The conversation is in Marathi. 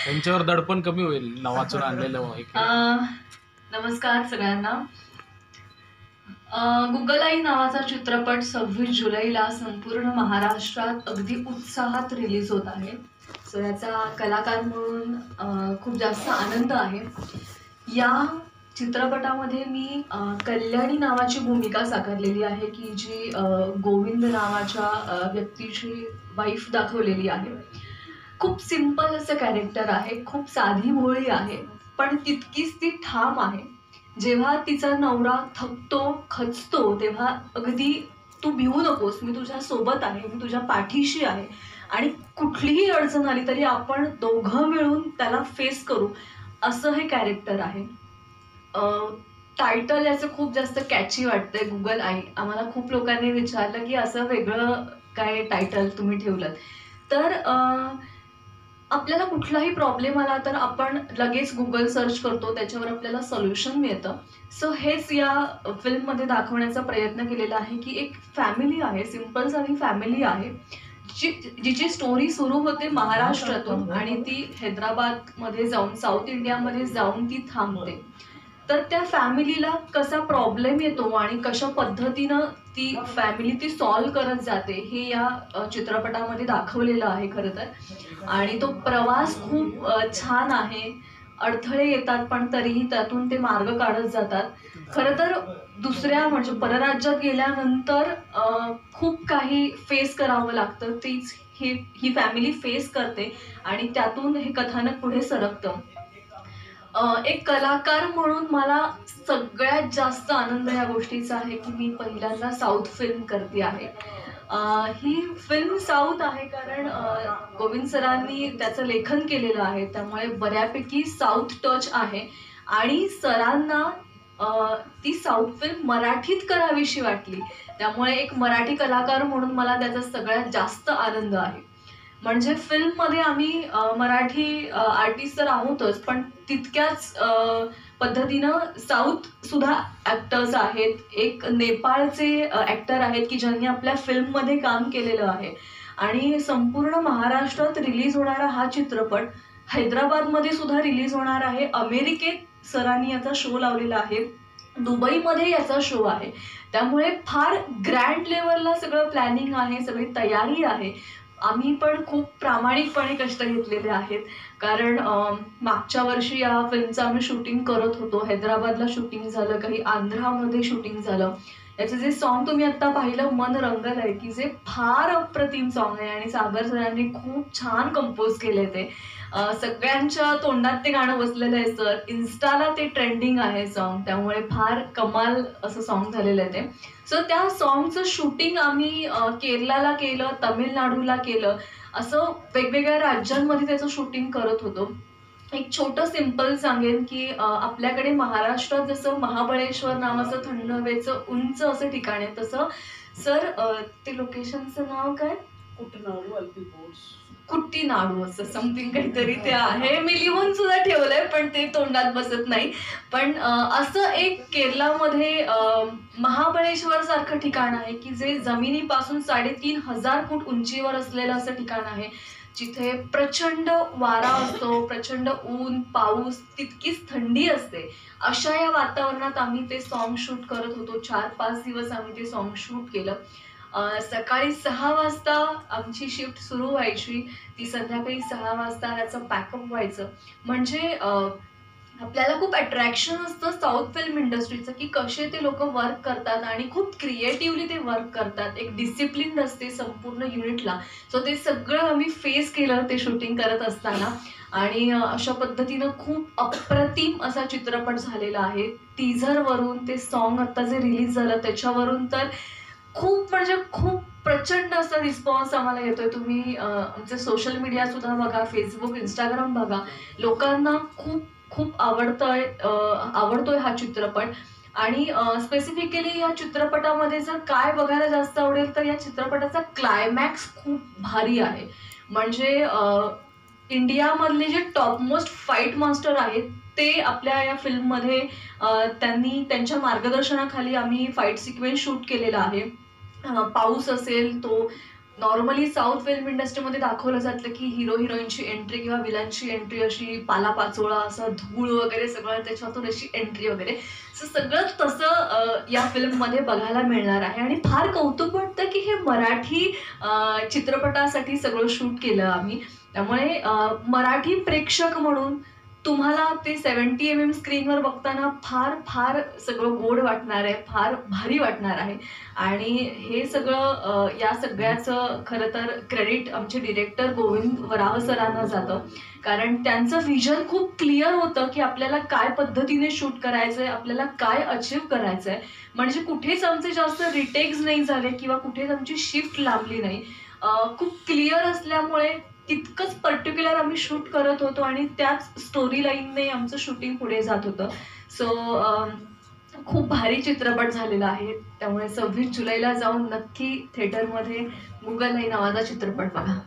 त्यांच्यावर दडपण कमी होईल नावाचं आणलेलं एक. नमस्कार सगळ्यांना. गुगल आई नावाचा चित्रपट 26 जुलैला संपूर्ण महाराष्ट्रात अगदी उत्साहात रिलीज होत आहे. सो याचा कलाकार म्हणून खूप जास्त आनंद आहे. या चित्रपटामध्ये मी कल्याणी नावाची भूमिका साकारलेली आहे की जी गोविंद नावाच्या व्यक्तीची वाईफ दाखवलेली आहे. खूप सिंपल असं कॅरेक्टर आहे, खूप साधी भोळी आहे, पण तितकीच ती ठाम आहे. जेव्हा तिचा नवरा थकतो खचतो तेव्हा अगदी तू भिवू नकोस, मी तुझ्या सोबत आहे, मी तुझ्या पाठीशी आहे आणि कुठलीही अडचण आली तरी आपण दोघं मिळून त्याला फेस करू, असं हे कॅरेक्टर आहे. टायटल याचं खूप जास्त कॅची वाटतंय, गुगल आई. आम्हाला खूप लोकांनी विचारलं की असं वेगळं काय टायटल तुम्ही ठेवलं. तर आपल्याला कुठलाही प्रॉब्लेम आला तर आपण लगेच गुगल सर्च करतो, त्याच्यावर आपल्याला सोल्युशन मिळतं. सो हेच या फिल्ममध्ये दाखवण्याचा प्रयत्न केलेला आहे की एक फॅमिली आहे, सिंपल साधी फॅमिली आहे, जिची स्टोरी सुरू होते महाराष्ट्रातून आणि ती हैदराबादमध्ये जाऊन, साऊथ इंडियामध्ये जाऊन ती थांबते. तर त्या फॅमिलीला कसा प्रॉब्लेम येतो आणि कशा पद्धतीनं ती फॅमिली ती सॉल्व्ह करत जाते हे या चित्रपटामध्ये दाखवलेलं आहे खरं तर. आणि तो प्रवास खूप छान आहे. अडथळे येतात पण तरीही त्यातून ते मार्ग काढत जातात. खरं तर दुसऱ्या म्हणजे परराज्यात गेल्यानंतर खूप काही फेस करावं लागतं, तीच ही फॅमिली फेस करते आणि त्यातून हे कथानक पुढे सरकतं. एक कलाकार म्हणून मला सगळ्यात जास्त आनंद या गोष्टीचा आहे की मी पहिल्यांदा साऊथ फिल्म करते आहे. ही फिल्म साऊथ आहे कारण गोविंद सरांनी त्याचं लेखन केलेलं आहे, त्यामुळे बऱ्यापैकी साऊथ टच आहे आणि सरांना ती साऊथ फिल्म मराठीत करावीशी वाटली, त्यामुळे एक मराठी कलाकार म्हणून मला त्याचा सगळ्यात जास्त आनंद आहे. म्हणजे फिल्ममध्ये आम्ही मराठी आर्टिस्ट तर आहोतच, पण तितक्याच पद्धतीनं साऊथ सुद्धा ॲक्टर्स आहेत. एक नेपाळचे ॲक्टर आहेत की ज्यांनी आपल्या फिल्ममध्ये काम केलेलं आहे आणि संपूर्ण महाराष्ट्रात रिलीज होणारा हा चित्रपट हैदराबादमध्ये सुद्धा रिलीज होणार आहे. अमेरिकेत सरांनी याचा शो लावलेला आहे, दुबईमध्ये याचा शो आहे, त्यामुळे फार ग्रँड लेवलला सगळं प्लॅनिंग आहे, सगळी तयारी आहे. आम्ही पण खूप प्रामाणिकपणे कष्ट घेतलेले आहेत कारण मागच्या वर्षी या फिल्मचं आम्ही शूटिंग करत होतो. हैदराबादला शूटिंग झालं, काही आंध्रामध्ये शूटिंग झालं. याचं जे सॉन्ग तुम्ही आता पाहिलं मन रंगल आहे की जे फार अप्रतिम सॉन्ग आहे आणि सागर सरांनी खूप छान कंपोज केले ते. सगळ्यांच्या तोंडात ते गाणं बसलेलं आहे सर. इन्स्टाला ते ट्रेंडिंग आहे सॉन्ग, त्यामुळे फार कमाल असं सॉन्ग झालेलं आहे ते. सो त्या सॉन्गचं शूटिंग आम्ही केरलाला केलं, तमिळनाडूला केलं, असं वेगवेगळ्या राज्यांमध्ये त्याचं शूटिंग करत होतो. एक छोटं सिंपल सांगेन की आपल्याकडे महाराष्ट्रात जसं महाबळेश्वर नावाचं थंड हवेचं उंच असं ठिकाण आहे, तसं सर ते लोकेशनचं नाव काय, कुट्टीनाडू असं समथिंग काहीतरी ते आहे. मी लिहून सुद्धा ठेवलंय पण ते तोंडात बसत नाही. पण असं एक केरलामध्ये महाबळेश्वर सारखं ठिकाण आहे की जे जमिनीपासून 3,500 फूट उंचीवर असलेलं असं ठिकाण आहे, जिथे प्रचंड वारा असतो, प्रचंड ऊन पाऊस, तितकीच थंडी असते. अशा या वातावरणात आम्ही ते सॉन्ग शूट करत होतो. 4-5 दिवस आम्ही ते सॉन्ग शूट केलं. सकाळी 6 वाजता आमची शिफ्ट सुरू व्हायची, ती संध्याकाळी 6 वाजता त्याचं पॅकअप व्हायचं. म्हणजे आपल्याला खूप अट्रॅक्शन असतं साऊथ फिल्म इंडस्ट्रीचं की कसे ते लोक वर्क करतात आणि खूप क्रिएटिव्हली ते वर्क करतात. एक डिसिप्लिन असते संपूर्ण युनिटला. सो ते सगळं आम्ही फेस केलं ते शूटिंग करत असताना आणि अशा पद्धतीनं खूप अप्रतिम असा चित्रपट झालेला आहे. टीझरवरून ते सॉन्ग आता जे रिलीज झालं त्याच्यावरून तर खूप म्हणजे खूप प्रचंड असा रिस्पॉन्स आम्हाला येतोय. तुम्ही आमचे सोशल मीडिया सुद्धा बघा, फेसबुक, इंस्टाग्राम बघा, लोकांना खूप खूप आवडतोय हा चित्रपट. आणि स्पेसिफिकली या चित्रपटामध्ये जर काय बघायला जास्त आवडेल तर या चित्रपटाचा क्लायमॅक्स खूप भारी आहे. म्हणजे इंडियामधले जे टॉपमोस्ट फाईट मास्टर आहेत ते आपल्या या फिल्ममध्ये त्यांनी त्यांच्या मार्गदर्शनाखाली आम्ही फाईट सिक्वेन्स शूट केलेला आहे. पाऊस असेल तो नॉर्मली साऊथ फिल्म इंडस्ट्रीमध्ये दाखवलं जातं की हिरो हिरोईनची एंट्री किंवा विलनची एंट्री अशी पालापाचोळा, असं धूळ वगैरे सगळं त्याच्यातून अशी एंट्री वगैरे, सो सगळं तसं या फिल्ममध्ये बघायला मिळणार आहे. आणि फार कौतुक वाटतं की हे मराठी चित्रपटासाठी सगळं शूट केलं आम्ही. त्यामुळे मराठी प्रेक्षक म्हणून तुम्हाला ते 70 mm स्क्रीनवर बघताना फार फार सगळं गोड वाटणार आहे, फार भारी वाटणार आहे. आणि हे सगळं या सगळ्याचं खरं तर क्रेडिट आमचे डिरेक्टर गोविंद वराह सरांना जातं. कारण त्यांचं व्हिजन खूप क्लिअर होतं की आपल्याला काय पद्धतीने शूट करायचं आहे, आपल्याला काय अचीव्ह करायचं आहे. म्हणजे कुठेच आमचे जास्त रिटेक्स नाही झाले किंवा कुठेच आमची शिफ्ट लांबली नाही. खूप क्लिअर असल्यामुळे तितकंच पर्टिक्युलर आम्ही शूट करत होतो आणि त्याच स्टोरी लाईनने आमचं शूटिंग पुढे जात होतं. सो खूप भारी चित्रपट झालेला आहे. त्यामुळे 26 जुलैला जाऊन नक्की थिएटरमध्ये गुगल आई नावाचा चित्रपट बघा.